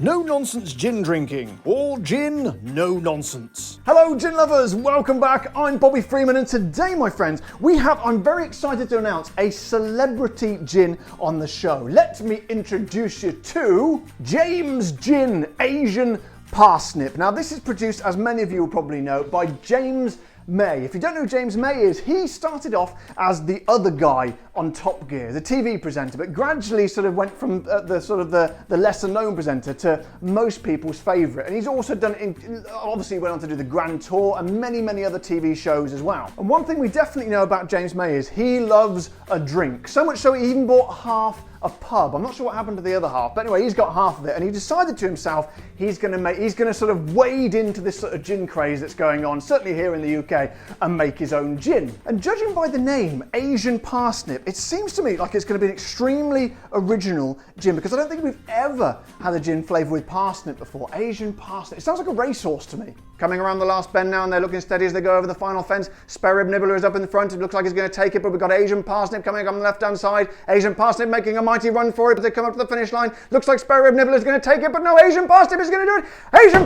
No nonsense gin drinking. All gin, no nonsense. Hello gin lovers, welcome back. I'm Bobby Freeman and today, my friends, I'm very excited to announce a celebrity gin on the show. Let me introduce you to Jame's Gin, Asian Parsnip. Now this is produced, as many of you will probably know, by James May. If you don't know who James May is, he started off as the other guy on Top Gear, the TV presenter, but gradually sort of went from the lesser known presenter to most people's favourite. And he's also obviously went on to do the Grand Tour and many other TV shows as well. And one thing we definitely know about James May is he loves a drink. So much so he even bought half a pub. I'm not sure what happened to the other half, but anyway, he's got half of it, and he decided to himself he's going to sort of wade into this sort of gin craze that's going on, certainly here in the UK, and make his own gin. And judging by the name, Asian Parsnip, it seems to me like it's going to be an extremely original gin, because I don't think we've ever had a gin flavoured with parsnip before. Asian Parsnip. It sounds like a racehorse to me. Coming around the last bend now, and they're looking steady as they go over the final fence. Spare rib nibbler is up in the front. It looks like he's going to take it, but we've got Asian Parsnip coming up on the left-hand side. Asian Parsnip making a mighty run for it, but they come up to the finish line. Looks like Spare rib nibbler is going to take it, but no, Asian Parsnip is going to do it. Asian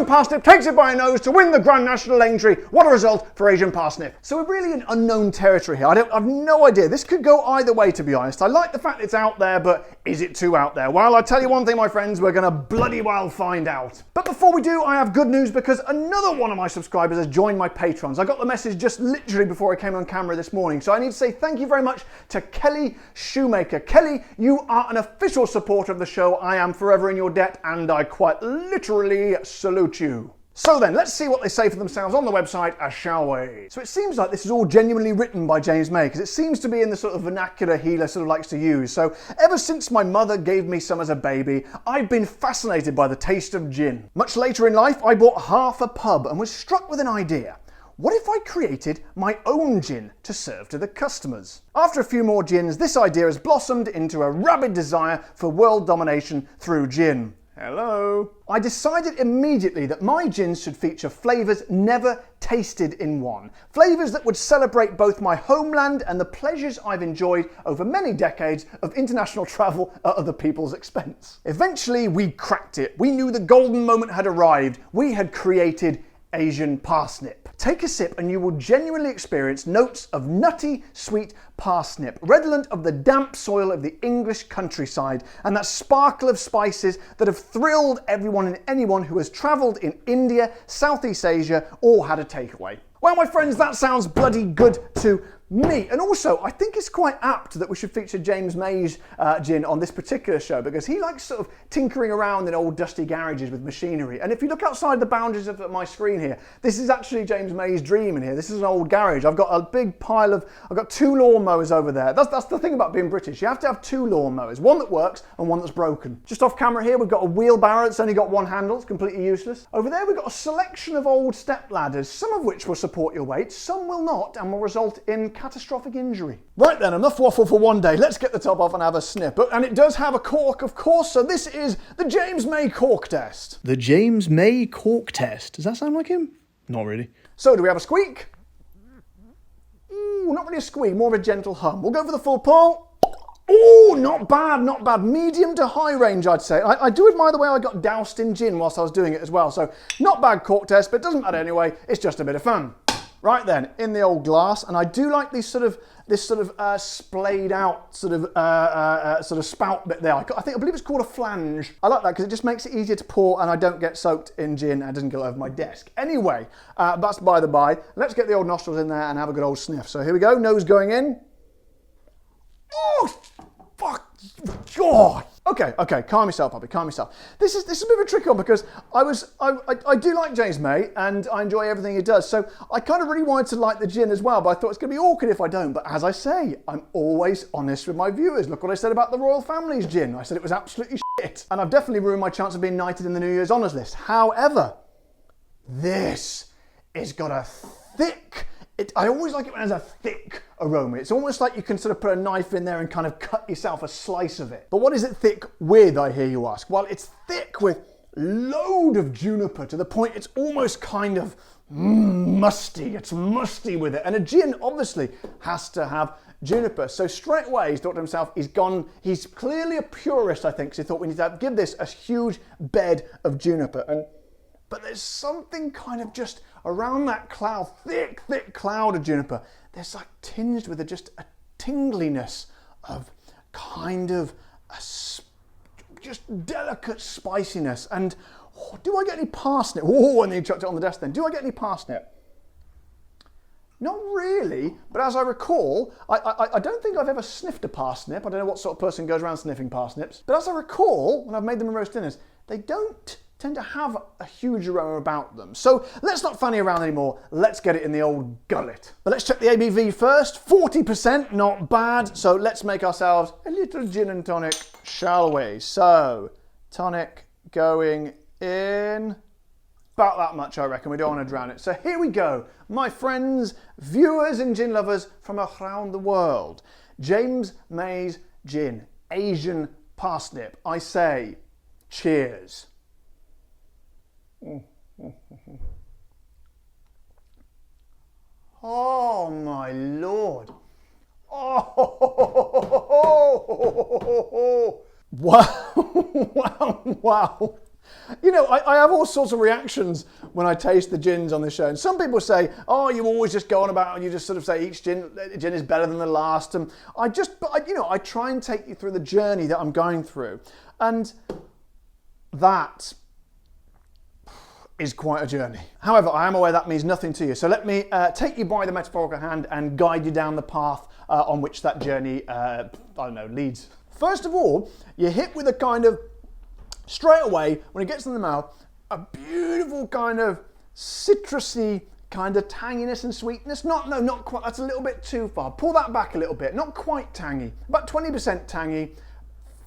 Parsnip takes it by a nose to win the Grand National entry. What a result for Asian Parsnip. So we're really in unknown territory here. I've no idea. This could go either way, to be honest. I like the fact it's out there, but is it too out there? Well, I tell you one thing, my friends, we're going to bloody well find out. But before we do, I have good news, because another one of my subscribers has joined my patrons. I got the message just literally before I came on camera this morning, so I need to say thank you very much to Kelly Shoemaker. Kelly, you are an official supporter of the show. I am forever in your debt, and I quite literally salute you. So then, let's see what they say for themselves on the website, shall we? So it seems like this is all genuinely written by James May, because it seems to be in the sort of vernacular he sort of likes to use. So, ever since my mother gave me some as a baby, I've been fascinated by the taste of gin. Much later in life, I bought half a pub and was struck with an idea. What if I created my own gin to serve to the customers? After a few more gins, this idea has blossomed into a rabid desire for world domination through gin. Hello. I decided immediately that my gins should feature flavours never tasted in one. Flavours that would celebrate both my homeland and the pleasures I've enjoyed over many decades of international travel at other people's expense. Eventually, we cracked it. We knew the golden moment had arrived. We had created Asian Parsnip. Take a sip and you will genuinely experience notes of nutty, sweet parsnip, redolent of the damp soil of the English countryside, and that sparkle of spices that have thrilled everyone and anyone who has travelled in India, Southeast Asia, or had a takeaway. Well, my friends, that sounds bloody good to me. And also, I think it's quite apt that we should feature James May's gin on this particular show, because he likes sort of tinkering around in old dusty garages with machinery. And if you look outside the boundaries of my screen here, this is actually James May's dream in here. This is an old garage. I've got a big pile of, I've got two lawnmowers over there. That's the thing about being British. You have to have two lawnmowers, one that works and one that's broken. Just off camera here, we've got a wheelbarrow that's only got one handle. It's completely useless. Over there, we've got a selection of old step ladders, some of which will support your weight, some will not, and will result in catastrophic injury. Right then, enough waffle for one day. Let's get the top off and have a sniff. And it does have a cork, of course, so this is the James May cork test. The James May cork test. Does that sound like him? Not really. So, do we have a squeak? Ooh, not really a squeak, more of a gentle hum. We'll go for the full pull. Ooh, not bad, not bad. Medium to high range, I'd say. I do admire the way I got doused in gin whilst I was doing it as well. So, not bad cork test, but it doesn't matter anyway. It's just a bit of fun. Right then, in the old glass, and I do like this sort of splayed out sort of spout bit there. I believe it's called a flange. I like that because it just makes it easier to pour, and I don't get soaked in gin and it doesn't go over my desk. Anyway, that's by the by. Let's get the old nostrils in there and have a good old sniff. So here we go, nose going in. Oh, fuck. God. Okay, calm yourself, puppy, calm yourself. This is a bit of a tricky one, because I do like James May and I enjoy everything he does, so I kind of really wanted to like the gin as well, but I thought it's going to be awkward if I don't. But as I say, I'm always honest with my viewers. Look what I said about the Royal Family's gin. I said it was absolutely shit, and I've definitely ruined my chance of being knighted in the New Year's Honours list. However, this has got a thick... I always like it when it has a thick aroma. It's almost like you can sort of put a knife in there and kind of cut yourself a slice of it. But what is it thick with, I hear you ask? Well, it's thick with load of juniper to the point it's almost kind of musty. It's musty with it. And a gin obviously has to have juniper. So straight away he's thought to himself, he's clearly a purist, I think, so he thought we need to give this a huge bed of juniper. But there's something kind of just around that cloud, thick cloud of juniper. There's like tinged with just a tingliness of kind of just delicate spiciness. And do I get any parsnip? Oh, and then he chucked it on the desk then. Do I get any parsnip? Not really, but as I recall, I don't think I've ever sniffed a parsnip. I don't know what sort of person goes around sniffing parsnips. But as I recall, when I've made them in roast dinners, they don't tend to have a huge aroma about them. So let's not fanny around anymore. Let's get it in the old gullet. But let's check the ABV first. 40%, not bad. So let's make ourselves a little gin and tonic, shall we? So, tonic going in about that much, I reckon. We don't want to drown it. So here we go, my friends, viewers and gin lovers from around the world. James May's gin, Asian Parsnip. I say, cheers. Oh my Lord. Oh, wow, wow, wow. You know, I have all sorts of reactions when I taste the gins on this show. And some people say, oh, you always just go on about, you just sort of say each gin is better than the last. And I try and take you through the journey that I'm going through. And that is quite a journey. However, I am aware that means nothing to you. So let me take you by the metaphorical hand and guide you down the path on which that journey, leads. First of all, you're hit with a kind of, straight away, when it gets in the mouth, a beautiful kind of citrusy kind of tanginess and sweetness. Not quite, that's a little bit too far. Pull that back a little bit, not quite tangy, about 20% tangy,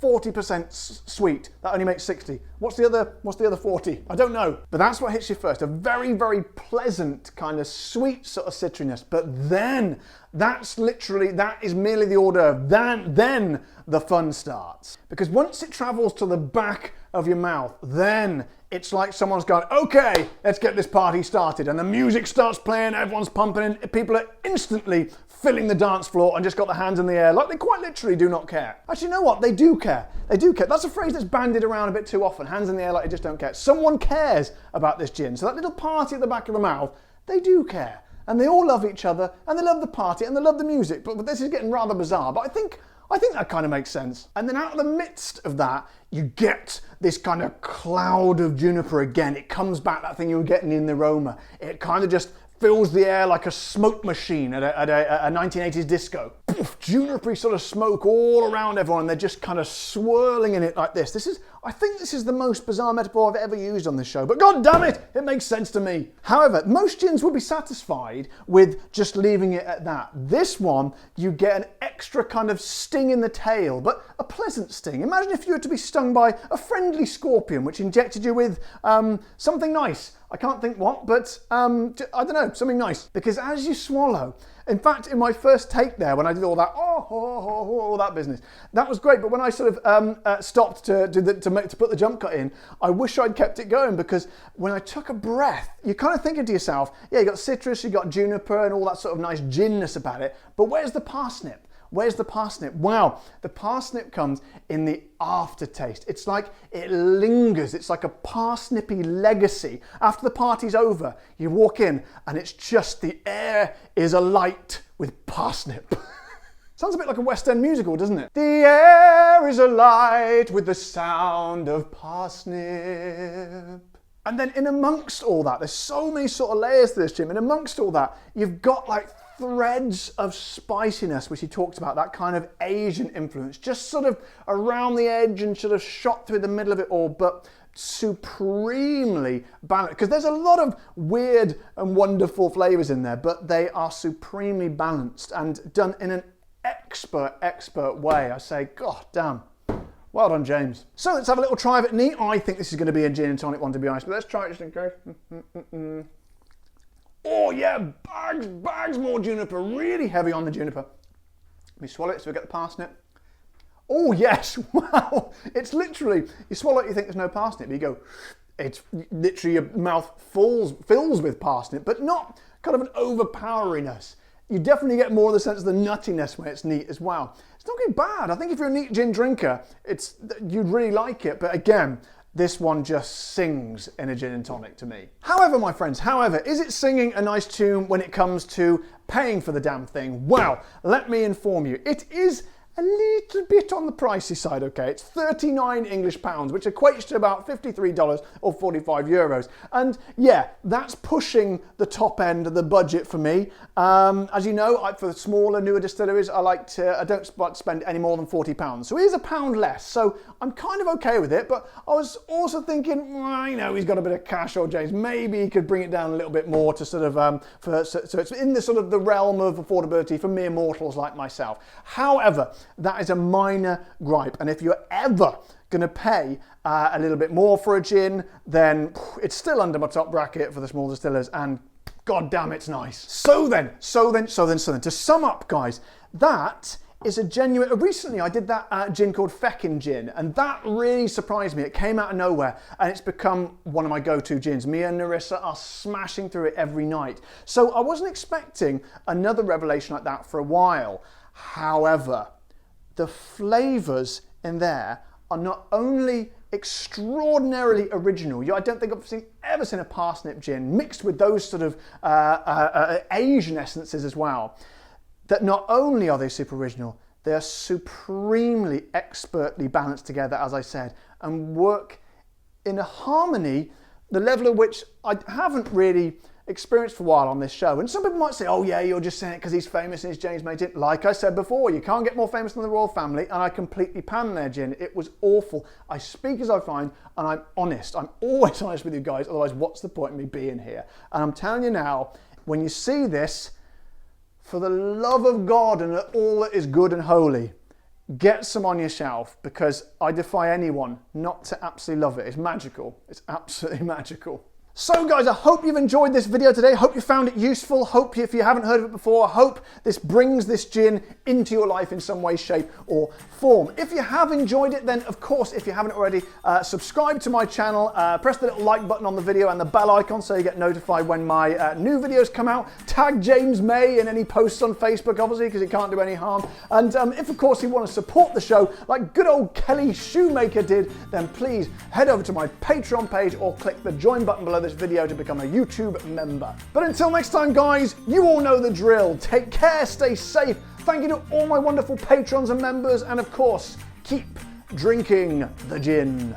40% sweet. That only makes 60. What's the other 40? I don't know. But that's what hits you first. A very, very pleasant kind of sweet sort of citriness. But then, that is merely the hors d'oeuvre. Then the fun starts. Because once it travels to the back of your mouth, then it's like someone's gone, okay, let's get this party started. And the music starts playing, everyone's pumping in, people are instantly filling the dance floor and just got their hands in the air, like they quite literally do not care. Actually, you know what? They do care. They do care. That's a phrase that's bandied around a bit too often. Hands in the air like they just don't care. Someone cares about this gin. So that little party at the back of the mouth, they do care. And they all love each other, and they love the party, and they love the music. But this is getting rather bizarre. But I think that kind of makes sense. And then out of the midst of that, you get this kind of cloud of juniper again. It comes back, that thing you were getting in the aroma. It kind of just fills the air like a smoke machine at a 1980s disco. Poof, juniper sort of smoke all around everyone, and they're just kind of swirling in it like this. I think this is the most bizarre metaphor I've ever used on this show, but god damn it, it makes sense to me. However, most gins will be satisfied with just leaving it at that. This one, you get an extra kind of sting in the tail, but a pleasant sting. Imagine if you were to be stung by a friendly scorpion which injected you with something nice. I can't think what, but I don't know, something nice. Because as you swallow, in fact, in my first take there, when I did all that, all that business, that was great. But when I sort of stopped to put the jump cut in, I wish I'd kept it going, because when I took a breath, you're kind of thinking to yourself, yeah, you got citrus, you got juniper, and all that sort of nice ginness about it. But where's the parsnip? Where's the parsnip? Wow, the parsnip comes in the aftertaste. It's like it lingers. It's like a parsnippy legacy. After the party's over, you walk in and it's just the air is alight with parsnip. Sounds a bit like a West End musical, doesn't it? The air is alight with the sound of parsnip. And then in amongst all that, there's so many sort of layers to this, Jim. And amongst all that, you've got like threads of spiciness, which he talks about, that kind of Asian influence, just sort of around the edge and sort of shot through the middle of it all, but supremely balanced. Because there's a lot of weird and wonderful flavours in there, but they are supremely balanced and done in an expert way. I say, god damn. Well done, James. So let's have a little try of it neat. I think this is going to be a gin and tonic one, to be honest, but let's try it just in case. Oh yeah, bags more juniper, really heavy on the juniper. Let me swallow it so we get the parsnip. Oh yes, wow. It's literally, you swallow it, you think there's no parsnip, you go, it's literally your mouth fills with parsnip, but not kind of an overpoweringness. You definitely get more of the sense of the nuttiness when it's neat as well. It's not getting bad. I think if you're a neat gin drinker, you'd really like it. But again, this one just sings in a gin and tonic to me. However, my friends, is it singing a nice tune when it comes to paying for the damn thing? Well, let me inform you, it is a little bit on the pricey side, okay? It's 39 English pounds, which equates to about $53 or 45 euros. And yeah, that's pushing the top end of the budget for me. As you know, for smaller, newer distilleries, I don't like to spend any more than £40. So it is £1 less. So I'm kind of okay with it, but I was also thinking, well, you know, he's got a bit of cash, or James, maybe he could bring it down a little bit more to sort of, so it's in the sort of the realm of affordability for mere mortals like myself. However, that is a minor gripe, and if you're ever going to pay a little bit more for a gin, then it's still under my top bracket for the small distillers, and god damn, it's nice. So then, to sum up, guys, that is a genuine. Recently, I did that gin called Feckin' Gin, and that really surprised me. It came out of nowhere, and it's become one of my go-to gins. Me and Narissa are smashing through it every night. So I wasn't expecting another revelation like that for a while. However, the flavours in there are not only extraordinarily original. I don't think I've ever seen a parsnip gin mixed with those sort of Asian essences as well. That not only are they super original, they are supremely expertly balanced together, as I said, and work in a harmony, the level of which I haven't really experienced for a while on this show. And some people might say, oh yeah, you're just saying it because he's famous and his James made gin. Like I said before, you can't get more famous than the royal family, and I completely panned their gin. It was awful. I speak as I find, and I'm honest. I'm always honest with you guys, otherwise what's the point of me being here? And I'm telling you now, when you see this, for the love of God and all that is good and holy, get some on your shelf, because I defy anyone not to absolutely love it. It's magical. It's absolutely magical. So guys, I hope you've enjoyed this video today. Hope you found it useful. Hope if you haven't heard of it before, I hope this brings this gin into your life in some way, shape or form. If you have enjoyed it, then of course, if you haven't already, subscribe to my channel, press the little like button on the video and the bell icon so you get notified when my new videos come out. Tag James May in any posts on Facebook, obviously, because it can't do any harm. And if of course you want to support the show like good old Kelly Shoemaker did, then please head over to my Patreon page or click the join button below this video to become a YouTube member. But until next time, guys, you all know the drill. Take care, stay safe. Thank you to all my wonderful patrons and members, and of course, keep drinking the gin.